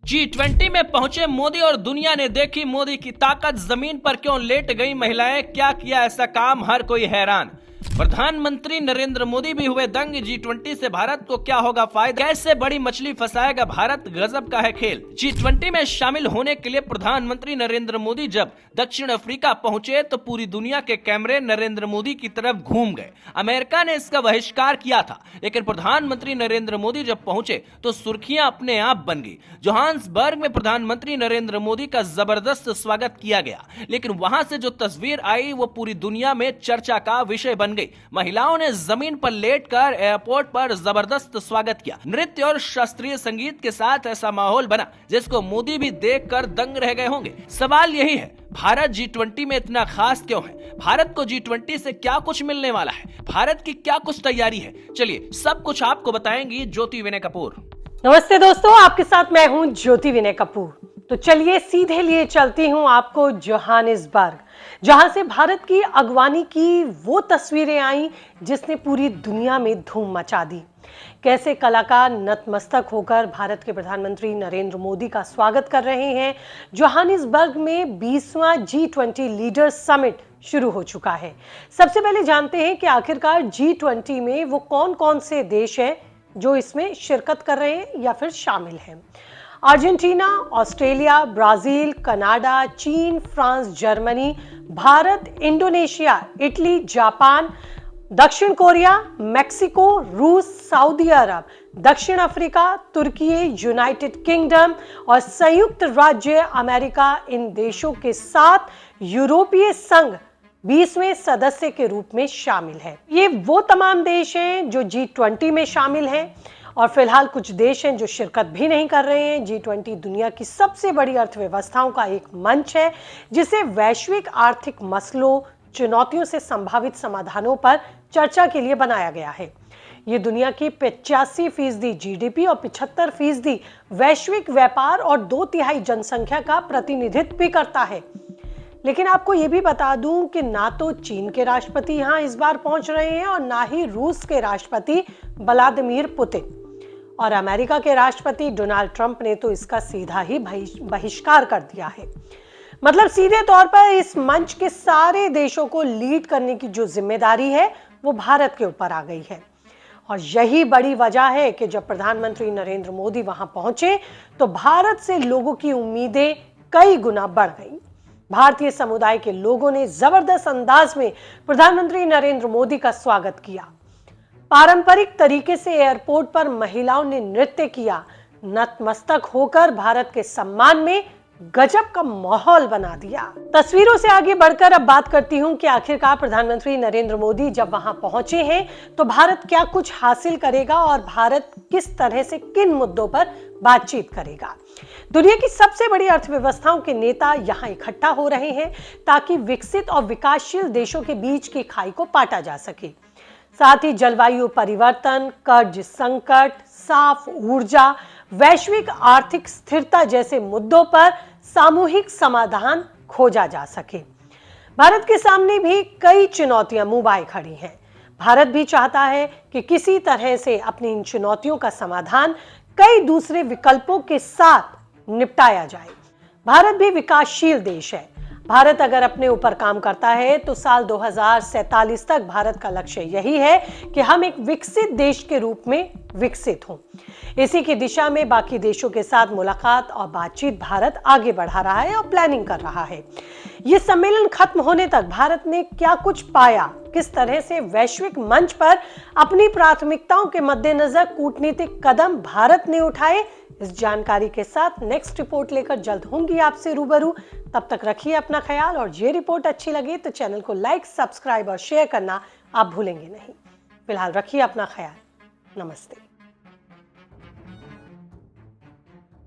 G20 में पहुंचे मोदी और दुनिया ने देखी मोदी की ताकत। जमीन पर क्यों लेट गई महिलाएं, क्या किया ऐसा काम, हर कोई हैरान। प्रधानमंत्री नरेंद्र मोदी भी हुए दंग। G20 से भारत को क्या होगा फायदा, कैसे बड़ी मछली फंसाएगा भारत, गजब का है खेल। G20 में शामिल होने के लिए प्रधानमंत्री नरेंद्र मोदी जब दक्षिण अफ्रीका पहुंचे तो पूरी दुनिया के कैमरे नरेंद्र मोदी की तरफ घूम गए। अमेरिका ने इसका बहिष्कार किया था, लेकिन प्रधानमंत्री नरेंद्र मोदी जब पहुंचे तो सुर्खियां अपने आप बन गई। जोहान्सबर्ग में प्रधानमंत्री नरेंद्र मोदी का जबरदस्त स्वागत किया गया, लेकिन वहां से जो तस्वीर आई वो पूरी दुनिया में चर्चा का विषय बन गई। महिलाओं ने जमीन पर लेटकर एयरपोर्ट पर जबरदस्त स्वागत किया। नृत्य और शास्त्रीय संगीत के साथ ऐसा माहौल बना जिसको मोदी भी देखकर दंग रह गए होंगे। सवाल यही है, भारत G20 में इतना खास क्यों है? भारत को G20 से क्या कुछ मिलने वाला है? भारत की क्या कुछ तैयारी है? चलिए सब कुछ आपको बताएंगी ज्योति विनय कपूर। नमस्ते दोस्तों, आपके साथ मैं हूं ज्योति विनय कपूर। तो चलिए सीधे लिए चलती हूं आपको जोहानिसबर्ग, जहां से भारत की अगवानी की वो तस्वीरें आई जिसने पूरी दुनिया में धूम मचा दी। कैसे कलाकार नतमस्तक होकर भारत के प्रधानमंत्री नरेंद्र मोदी का स्वागत कर रहे हैं। जोहानिसबर्ग में 20वां G20 लीडर्स समिट शुरू हो चुका है। सबसे पहले जानते हैं कि आखिरकार G20 में वो कौन कौन से देश हैं जो इसमें शिरकत कर रहे हैं या फिर शामिल हैं। अर्जेंटीना, ऑस्ट्रेलिया, ब्राजील, कनाडा, चीन, France, Germany, Bharat, Indonesia, Italy, Japan, दक्षिण कोरिया, मेक्सिको, रूस, सऊदी अरब, दक्षिण अफ्रीका, तुर्की, यूनाइटेड किंगडम और संयुक्त राज्य अमेरिका, इन देशों के साथ यूरोपीय संघ 20वें सदस्य के रूप में शामिल है। ये वो तमाम देश हैं जो G20 में शामिल हैं और फिलहाल कुछ देश हैं जो शिरकत भी नहीं कर रहे हैं। G20 दुनिया की सबसे बड़ी अर्थव्यवस्थाओं का एक मंच है जिसे वैश्विक आर्थिक मसलों, चुनौतियों से संभावित समाधानों पर चर्चा के लिए बनाया गया है। ये दुनिया की 85% GDP और 75% वैश्विक व्यापार और 2/3 जनसंख्या का प्रतिनिधित्व भी करता है। लेकिन आपको ये भी बता दूं कि ना तो चीन के राष्ट्रपति यहां इस बार पहुंच रहे हैं और ना ही रूस के राष्ट्रपति व्लादिमीर पुतिन, और अमेरिका के राष्ट्रपति डोनाल्ड ट्रंप ने तो इसका सीधा ही बहिष्कार कर दिया है। मतलब सीधे तौर पर इस मंच के सारे देशों को लीड करने की जो जिम्मेदारी है वो भारत के ऊपर आ गई है। और यही बड़ी वजह है कि जब प्रधानमंत्री नरेंद्र मोदी वहां पहुंचे तो भारत से लोगों की उम्मीदें कई गुना बढ़ गई। भारतीय समुदाय के लोगों ने जबरदस्त अंदाज में प्रधानमंत्री नरेंद्र मोदी का स्वागत किया। पारंपरिक तरीके से एयरपोर्ट पर महिलाओं ने नृत्य किया। नतमस्तक होकर भारत के सम्मान में गजब का माहौल बना दिया। तस्वीरों से आगे बढ़कर अब बात करती हूं कि आखिरकार प्रधानमंत्री नरेंद्र मोदी जब वहां पहुंचे हैं तो भारत क्या कुछ हासिल करेगा और भारत किस तरह से किन मुद्दों पर बातचीत करेगा। दुनिया की सबसे बड़ी अर्थव्यवस्थाओं के नेता यहां इकट्ठा हो रहे हैं ताकि विकसित और विकासशील देशों के बीच की खाई को पाटा जा सके। साथ ही जलवायु परिवर्तन, कर्ज संकट, साफ ऊर्जा, वैश्विक आर्थिक स्थिरता जैसे मुद्दों पर सामूहिक समाधान खोजा जा सके। भारत के सामने भी कई चुनौतियां मुंह बाए खड़ी हैं। भारत भी चाहता है कि किसी तरह से अपनी इन चुनौतियों का समाधान कई दूसरे विकल्पों के साथ निपटाया जाए। भारत भी विकासशील देश है। भारत अगर अपने ऊपर काम करता है तो साल 2047 तक भारत का लक्ष्य यही है कि हम एक विकसित देश के रूप में विकसित हों। इसी की दिशा में बाकी देशों के साथ मुलाकात और बातचीत भारत आगे बढ़ा रहा है और प्लानिंग कर रहा है। ये सम्मेलन खत्म होने तक भारत ने क्या कुछ पाया, किस तरह से वैश्विक मंच पर अपनी प्राथमिकताओं के मद्देनजर कूटनीतिक कदम भारत ने उठाए, इस जानकारी के साथ नेक्स्ट रिपोर्ट लेकर जल्द होंगी आपसे रूबरू। तब तक रखिए अपना ख्याल और ये रिपोर्ट अच्छी लगे तो चैनल को लाइक, सब्सक्राइब और शेयर करना आप भूलेंगे नहीं। फिलहाल रखिए अपना ख्याल। नमस्ते।